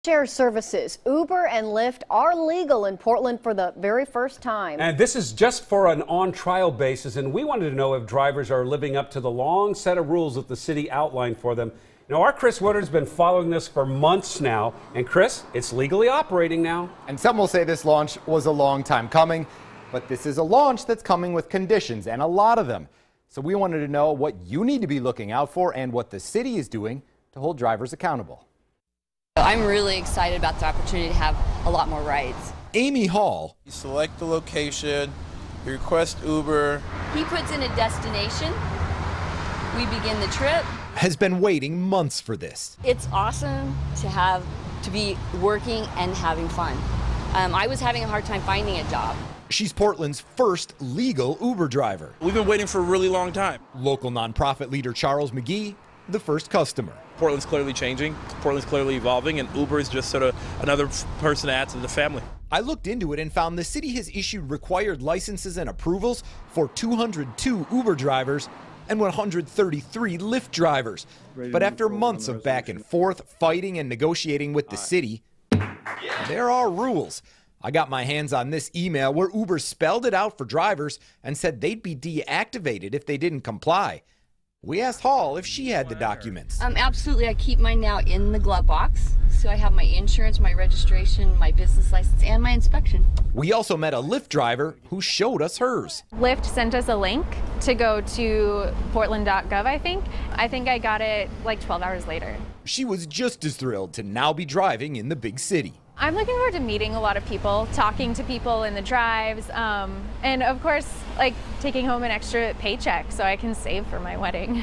Rideshare services, Uber and Lyft, are legal in Portland for the very first time. And this is just for an on-trial basis, and we wanted to know if drivers are living up to the long set of rules that the city outlined for them. Now, our Chris Woodard's been following this for months now, and Chris, it's legally operating now. And some will say this launch was a long time coming, but this is a launch that's coming with conditions, and a lot of them. So we wanted to know what you need to be looking out for and what the city is doing to hold drivers accountable. I'm really excited about the opportunity to have a lot more rides. Amy Hall. You select the location, you request Uber. He puts in a destination, we begin the trip. Has been waiting months for this. It's awesome to be working and having fun. I was having a hard time finding a job. She's Portland's first legal Uber driver. We've been waiting for a really long time. Local nonprofit leader Charles McGee, the first customer. Portland's clearly changing, Portland's clearly evolving, and Uber is just sort of another person to add to the family. I looked into it and found the city has issued required licenses and approvals for 202 Uber drivers and 133 Lyft drivers. But after months of back and forth, fighting and negotiating with the city, there are rules. I got my hands on this email where Uber spelled it out for drivers and said they'd be deactivated if they didn't comply. We asked Hall if she had the documents. Absolutely. I keep mine now in the glove box. So I have my insurance, my registration, my business license, and my inspection. We also met a Lyft driver who showed us hers. Lyft sent us a link to go to portland.gov, I think. I think I got it like 12 hours later. She was just as thrilled to now be driving in the big city. I'm looking forward to meeting a lot of people, talking to people in the drives, and of course, like taking home an extra paycheck so I can save for my wedding.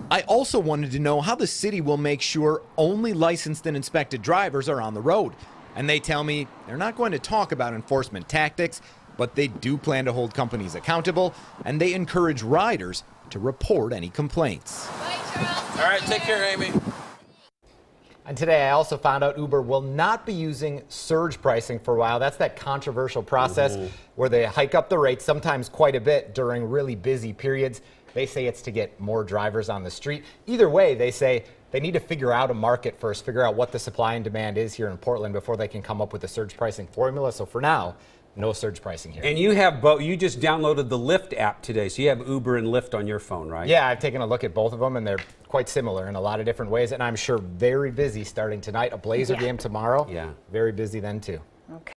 I also wanted to know how the city will make sure only licensed and inspected drivers are on the road. And they tell me they're not going to talk about enforcement tactics, but they do plan to hold companies accountable, and they encourage riders to report any complaints. Bye, Charles. All right, take care, Amy. And today I also found out Uber will not be using surge pricing for a while. That's that controversial process where they hike up the rates, sometimes quite a bit during really busy periods. They say it's to get more drivers on the street. Either way, they say they need to figure out a market first, figure out what the supply and demand is here in Portland before they can come up with a surge pricing formula. So for now, no surge pricing here. And you have both. You just downloaded the Lyft app today, so you have Uber and Lyft on your phone, right? Yeah, I've taken a look at both of them, and they're quite similar in a lot of different ways. And I'm sure very busy starting tonight. A Blazer game tomorrow. Yeah. Very busy then, too. Okay.